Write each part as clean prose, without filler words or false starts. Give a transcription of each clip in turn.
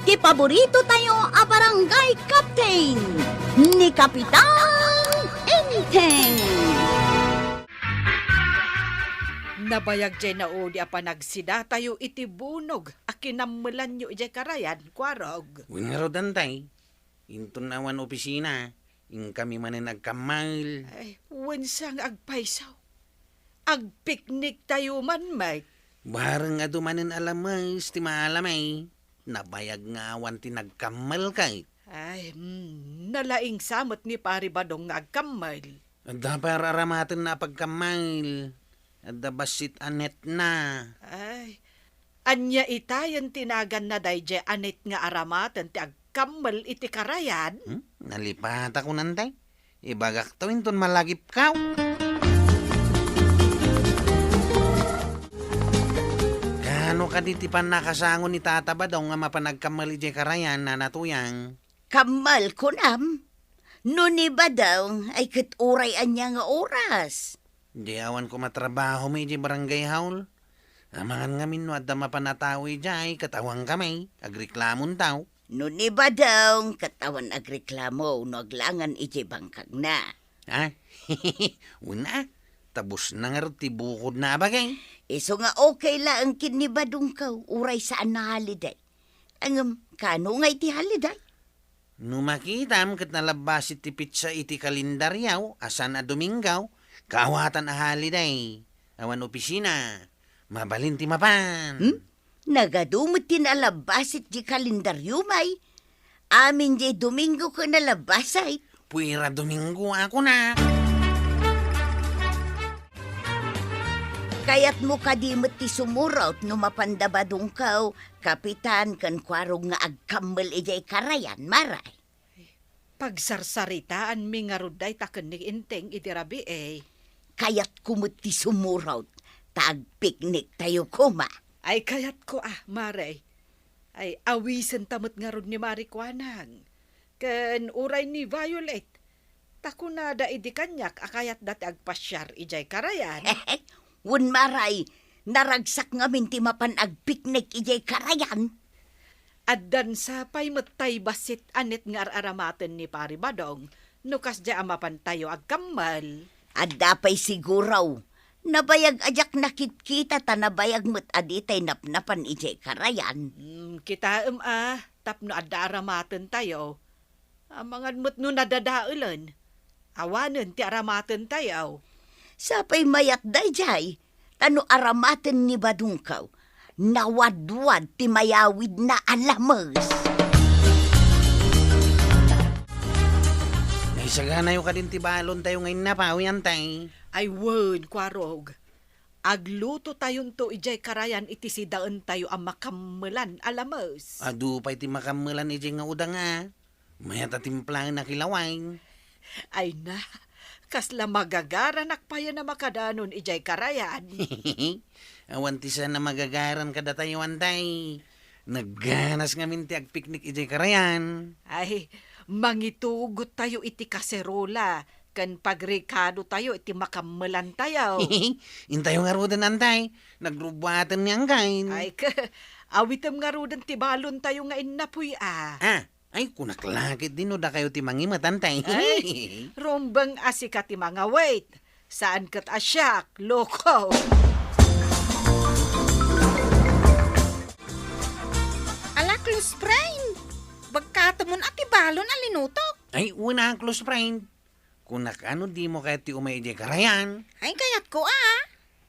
ti paborito tayo a barangay captain ni Kapitan Enteng. Nabayag jay na o di apa nagsida tayo iti bunog a kinamulan nyo jay karayan, kwarog. Winaro dantay, intun awan opisina, in kami manin nagkamal. Ay, winsang agpaisaw. Agpiknik tayo man, Mike. Barang ado manin alamas, ti maalamay. Nabayag nga awan ti nagkamal kay. Ay, nalaing samot ni pari badong nga agkamal. Adda para aramatan na pagkamal. Adda basit anet na. Ay, anya itayan tinagan na dayje anet nga aramatan ti agkamal iti karayan. Nalipat ako nantay. Ibagak tawin ton malagip kaw. Kano ka ditipan nakasangon ni Tata ba daw nga mapanagkamali di karayan na natuyang? Kamal ko nam. Nuni ba daw ay katuray anya nga oras? Di awan ko matrabaho may di barangay haul. Amangan ngamin no adda mapanatawi jay katawang kamay. Agriklamon taw. Nuni ba daw katawan agreklamo no aglangan iti bangkag na? Ha? Una, tabos na nga ti bukod na bagay. Iso nga okay la ang kinibadong ka uray saan na haliday. Ang kano nga iti haliday? No makitam kat nalabasit ti pizza iti kalendaryaw asan a Domingaw, kaawatan a haliday. Awan opisina, mabalin ti mapan. Nagadumot tinalabasit di kalendaryo may. Amin di Domingo ko nalabasay. Puira Domingo ako na. Kayat mo kadimot ti sumuraut no mapandabadong kaw, kapitan kan kwarong nga agkambal ijay karayan, maray. Pagsarsaritaan mi nga ruday taken ni Enteng iti rabi eh. Kayat kumot ti sumuraut, tagpiknik tayo kuma. Ay kayat ko maray. Ay awisen tamot nga rod ni Marikwanang. Ken uray ni Violet. Takunada idi kanyak akayat dati agpasyar ijay karayan. Wun maray, naragsak nga minti mapan agpiknik ijay karayan. Addan sapay matay basit anet nga araramaten ni Pari Badong. Nukas di amapan tayo agkamal. Adapay siguraw. Nabayag ajak nakit-kita ta nabayag mo't aditay napnapan ijay karayan. Kita tapno adda aramaten tayo. Amangan mo't no nadadaulan. Awanen ti aramaten tayo. Sapay mayat dayjay, tano aramaten ni Badungkaw, nawadwad ti mayawid na alamas. Naisagana yung kadin ti balon tayo ngayon na pawiyan tay. Ay word, kwarog. Agluto tayon to ijay karayan iti sidaan tayo ang makamelan alamos. Adu pa iti makamelan ijay nga udang nga. Mayat atimplang na kilawain. Ay na, kasla magagaran akpaya na makadanon ijay karayan. Awan ti sana magagaran kada tayo antay. Nagganas nga minti agpiknik ijay karayan. Ay, mangitugot tayo iti kaserola. Kan pagrekado tayo iti makamelan tayo. Intayo nga rodan antay. Nagrubatan niyang kain. Ay, awitem nga rodan ti balon tayo nga inapuy Ay, kunaklakit din o da kayo ti mangimatan tay. Ay, rombang asika ti mga wait. Saan kat asyak, loko? Ala, close friend. Bagkatamon at ibalon alinutok. Ay, una ang close friend. Kunak ano di mo kaya ti umay di karayan. Ay, kayat ko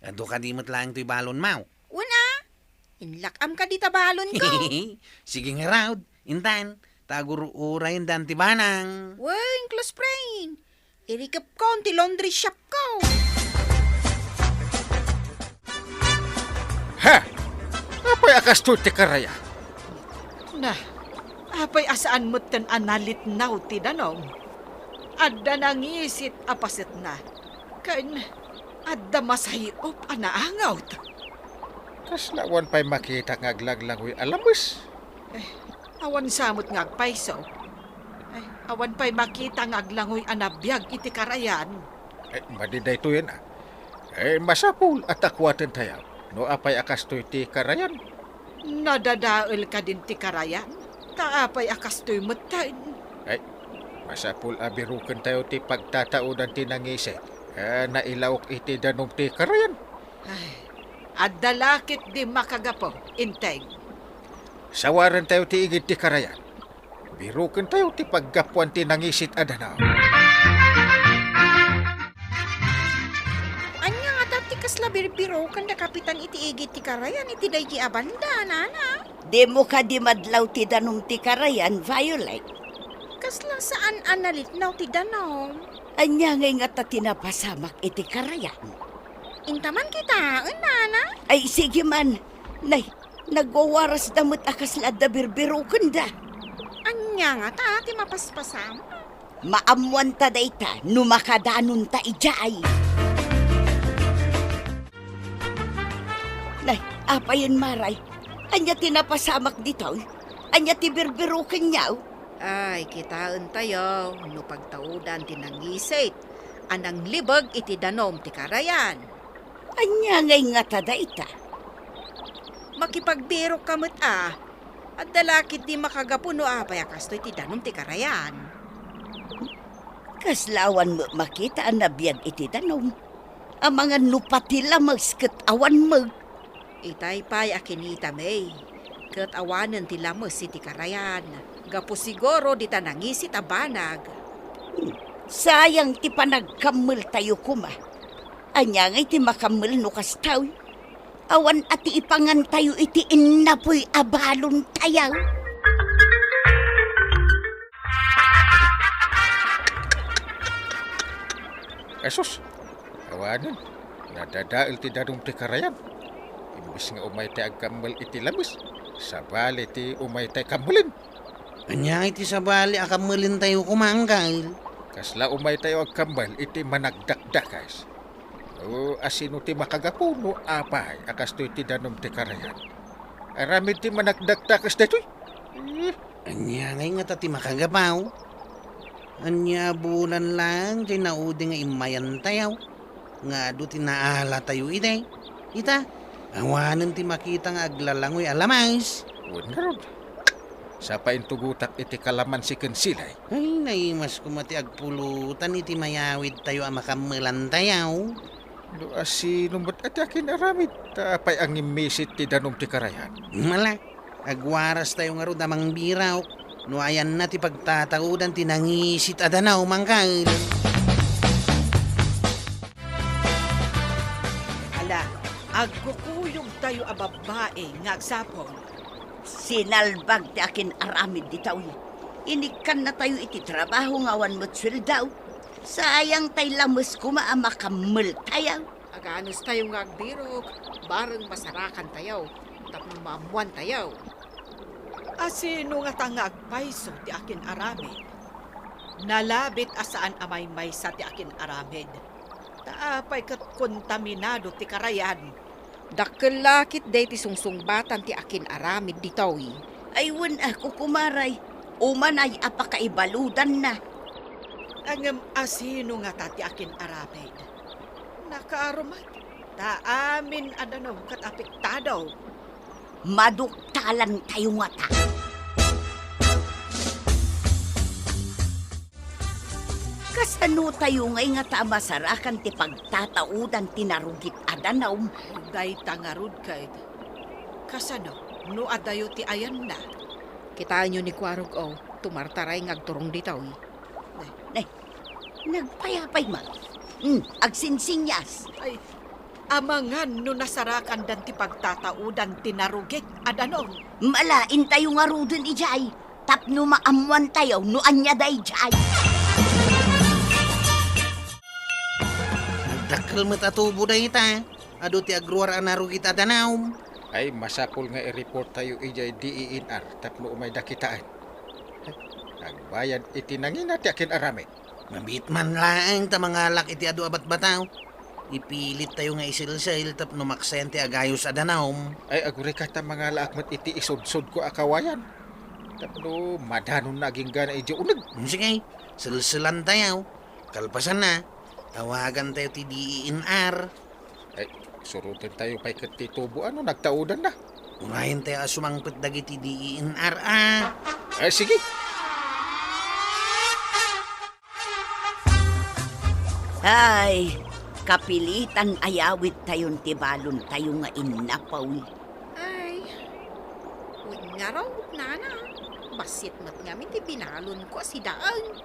Ado ka di mo't lang ti balon mau. Una, inlakam ka di tabalon ko. Sige nga raud, intan. Taguro urayin dan ti banang. Wen, close friend. Irikap ko ti laundry shop ko. Ha! Apay akas to ti karaya? Na, apay asaan mo't kan analit now ti danong. Adda nangisit apasit na. Kan, adda masayop anaangawt. Kaslawan pa'y makita ng aglaglangoy alamus. Awan samot nga agpaiso. Ay, awan pa'y makita nga aglangoy anabiyag iti karayan. Madiday to yan masapul at akwatan tayo. No apay akas to iti karayan. Nadadaol ka din ti karayan. Taapay akas to'y matain. Ay, masapul abirukan tayo ti pagtataudan ti nangisi. Nailawok iti danom ti karayan. Ay, adalakit di makagapo, Enteng. Sawaran tayo ti igid ti karayan. Birukan tayo ti paggapuan ti nangisit adanaw. Anya nga dati kasla birbiro kan da kapitan iti igit ti karayan iti dayji abanda, nana. Di mo ka di madlaw ti danom ti karayan, Violet. Kasla saan analitnaw ti danom. Anya ngay nga ta tinapasamak iti karayan. Intaman kita, nana. Ay, sige man. Nay, nagwawaras damot akas lada birbiro kanda. Anya nga ta, ti mapaspasam. Maamuan ta dayta, numakadanon ta ijay. Nay, apa yun maray? Anya tinapasamak dito? Anya ti birbiro kanyaw? Ay, kitaan tayo, no pagtaudan ti nangisit. Anang libag iti danom ti karayan. Anya ngay nga ta dayta. Makipagbiro kamot at dalakit di makagapuno payakas to iti danom ti karayan. Kaslawan mo makita ang nabiyag iti danom. Ang mga nupatila magskat awan mo. Itay pa'y akinita may. Kat awanan ti lamos iti karayan. Gapo siguro di tanangisit a banag. Sayang ti panagkamil tayo kuma. Anya ngay ti makamil no kastaw. Awan ati ipangan tayo iti inapoy abalon tayaw. Esos, awanan. Nadadail ti danom ti karayan. Imbis nga umay ti agkambal iti labis. Sabali ti umay ti kambalin. Anya iti sabali akamulin tayo kumanggal. Kasla umay tayo agkambal iti managdakdakas. O asino ti makagapuno apay akas to iti danom ti karayan. Aramid ti managdakdakas detoy. Anya ngay nga tati makagapaw. Anya bulan lang, di naudi nga imayan tayo. Nga do tinaala tayo ite. Ita, awanan ti makita nga aglalangoy alamais. Wala rod. Sa paintugutak iti kalaman si Kensilay. Ay, naimas ko mati agpulutan iti mayawid tayo ang makamilan tayo. Do asino mo't ati akin aramid. Tapay ang imisit ti danom ti karayan. Mala, agwaras tayo nga ro damang biraw. No ayan na ti pagtataudan ti nangisit adanaw mangkal. Ala, agkukuyog tayo a babae nga agsapon. Sinalbag ti akin aramid ditaw. Inikan na tayo iti trabaho ngawan mo't sweldaw. Sayang tay lamos kuma ang makamil tayaw. Aganos tayo nga agbirok, bareng masarakan tayo, tapos mamuan tayo. Asino nga tanga agpaiso ti akin aramid. Nalabit asaan amay may sa ti akin aramid. Taapay kat kontaminado ti karayan. Dakkelakit day ti sungsungbatan ti akin aramid ditawi. Aywan ako kumaray. Umanay apakaibaludan na. Angam asino nga tati akin aramid. Nakaarumat. Taamin adanaw kat apektadaw. Maduktalan tayo nga ta. Kasano tayo ngay nga ta masarakan ti pagtataudan tinarugit adanaw. Day tangarud kay. Kasano, no adayo ti ayan na. Kitaan nyo ni Kwarog tumartaray ngagturong ditaw. Nagpayapay ma. Agsinsinyas. Ay, amangan no nasarakan dan ti pagtataudan tinarugit adanaw. Malain tayo nga rudon ijay. Tapno maamuan tayo no anya day jay. Nagdakkel mo't atubo da ita. Ado ti agruar anarugit adanaw. Ay masapul nga i-report tayo ijay DENR tapno umay dakitaan. Nagbayan iti nangina ti akin aramid. Mabit man lang ta mga alak iti adu abat bataw. Ipilit tayo nga isilsil tapno maksen ti agayos adanaw. Ay aguri ka ta mga laakmat iti isod-sod ko akawayan. Tapno madanon naging gana iti unag. Sige, silsilan tayo. Kalpasan na. Tawagan tayo ti DENR. Ay, surutin tayo pa'y katitubo. Nagtaudan na. Unahin tayo asumangpit dagiti DENR. Sige. Ay, kapilitan ayawit tayon tibalon tayo nga inapaw. Ay, huwag nga raw, nana. Basit mat ngamin ti binalon ko si daan.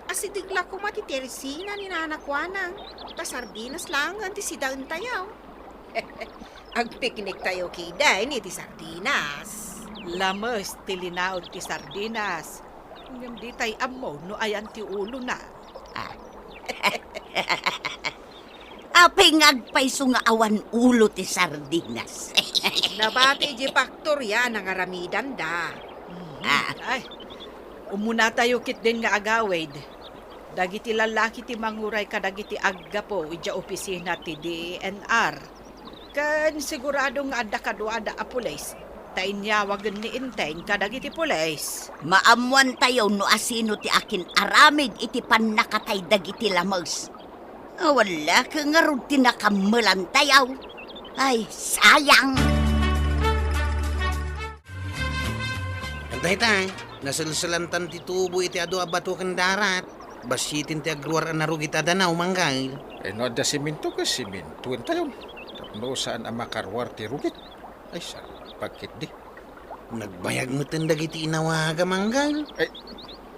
Asidigla ko mati teresina ni nanakwanang. Tasardinas lang ang ti si daan tayo. Ang picnic tayo kay Dain ti sardinas. Lamas ti linaod ti sardinas. Ngam di tay amo no ayan ti ulo na. Apay ngagpayso nga awan ulo ti sardinas. Nabati di faktorya ng aramidan da. Ay, umuna tayo kit din nga agawid. Dagiti lalaki ti manguray kadagiti aggapo ija opisina ti DNR. Kan sigurado nga adda kadwada a pulis. Tainyawagan ni Enteng kadagiti pulis. Maamuan tayo no asino ti akin aramid iti panakatay dagiti lamers. Wala ka nga rin tinakamulan tayo. Ay, sayang. Antay tay, nasalsalantan ti tubo iti ado abato kan darat. Basitin ti agruar ang narugit adanaw manggay. No da siminto ka simintuin tayo. Tapno saan ang makarwar ti rugit. Ay, saan pagkit di. Nagbayag mo tindag iti inawaga manggay. Ay,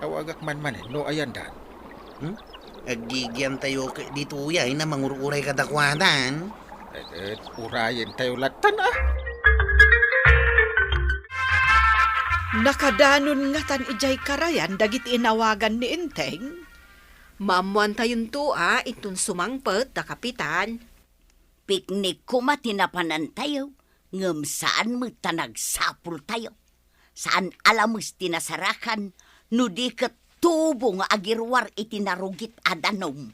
awagak man no ayan dan. Agigyan tayo dito uyay na mangururay kadakwadan. Urayin tayo latan Nakadanon nga tan ijay karayan dagiti inawagan ni Enteng. Mamuan tayon to itun sumangpet da kapitan. Piknik ko matinapanan tayo. Ngam saan mo tanagsapul tayo. Saan alamus tinasarakan. No di tubo nga agirwar iti narugit adanom.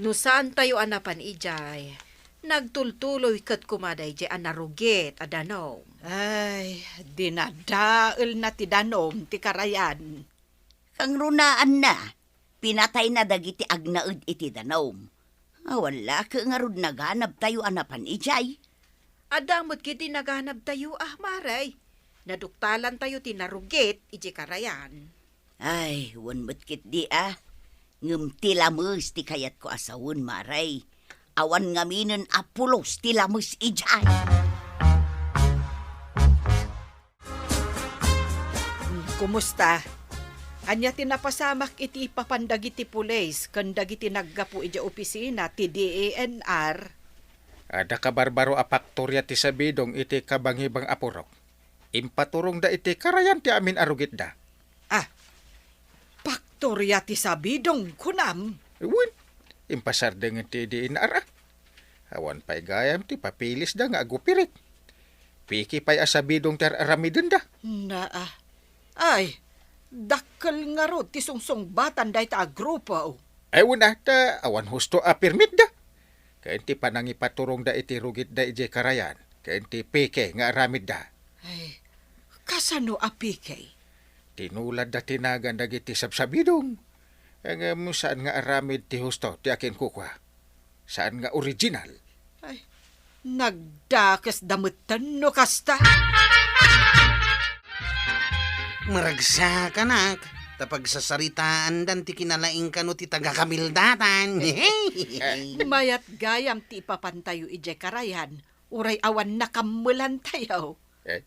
No saan tayo anapan ijay. Nagtultuloy kat kumaday di anarugit adanom. Ay, dinadael na ti danom ti karayan. Kang runaan na. Pinatay na dagiti agnaud iti danom. Wala ka nga rod naganap tayo anapan ijay. Adamot kiti naghanap tayo maray. Naduktalan tayo tinarugit iji karayan. Ay, wanmat kit di Ngam tilamus ti kayat ko asawon maray. Awan ngaminen apulos tilamus ijay. Kumusta? Anya tinapasamak iti papandagiti pulis kan dagiti naggapu ija opisina ti DNR. Ada kabarbaro a faktorya ti sabidong iti kabangibang apurok. Impaturong da iti karayan ti amin arugit da. Paktorya ti sabidong kunam. Iwan, impasar dengan ti DNR Awan pa'y gayam ti papilis da nga agupirik. Piki pa'y asabidong ter aramidin da. Ay, dakkel nga ro ti sungsong batan day ta agrupo. Ay wala ta, awan husto a permit da. Kain ti panangipaturong da iti rugit da iti karayan. Kain ti peke nga aramid da. Ay, kasano apike? Tinulad da tinagan da iti sabsabidong. Ang saan nga aramid ti husto ti akin kukwa. Saan nga original. Ay, nagdakas damutan no kasta. Maragsa ka nak. Tapag sasaritaan dan ti kinalaing ka no ti taga-kamildatan. Mayat gayam ti ipapantayo ije karayan. Uray awan nakamulan tayo.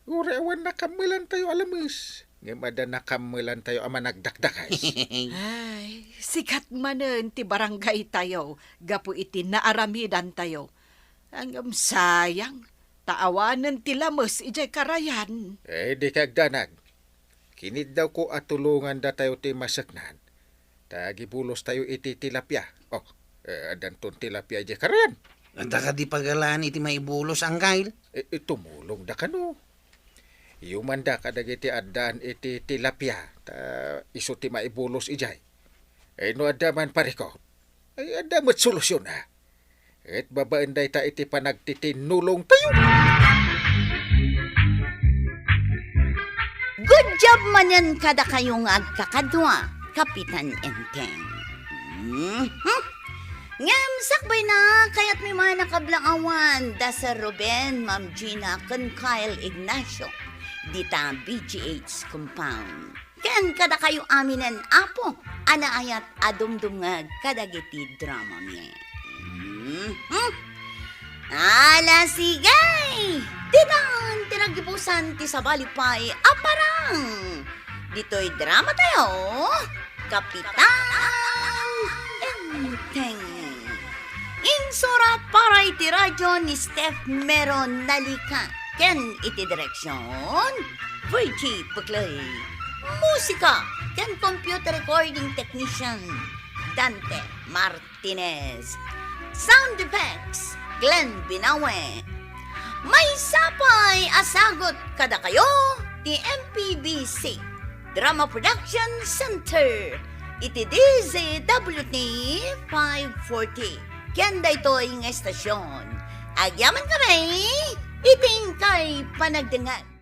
Uray awan nakamulan tayo alamus. Ngimada nakamulan tayo ama nagdakdakas. Ay, sikat manen ti barangay tayo. Gapu iti naaramidan tayo. Ang sayang. Taawanan ti lamos ije karayan. Di kagdanag. Kinid daw ko at tulungan da tayo ti masaknan. Tagibulos tayo iti tilapia. Adanton tilapia ije karayan. Anda ka di pagalaan iti maibulos ang kail. Tumulong da ka no. Yuman da kadag iti adan iti tilapia. Iso ti maibulos ijay. No adaman pareko. Adamat solusyon na. Et babaan day ta iti panagtitinulong tayo. Good job man yan kada kayong agkakadwa, Kapitan Enteng. Ngam, sakbay na, kaya't may mga nakablangawan, da sa Ruben, Ma'am Gina, kan Kyle Ignacio, dita BGH compound. Ken kada kayo aminen apo, anaayat adumdum nga kadagiti drama mi. Ala sigay! Dinan, tinagibusan ti sabalipay aparang. Dito'y drama tayo, Kapitan Enteng. Insura para iti radyo ni Steph Meron Nalika. Ken iti direksyon, Virgie Puklay. Musika, ken computer recording technician, Dante Martinez. Sound effects, Glenn Binawe. May sapay asagot kada kayo, ti MPBC Drama Production Center. Iti DZWT 540. Kanda ito'y nga estasyon. Agyaman kami, iting kay panagdangan.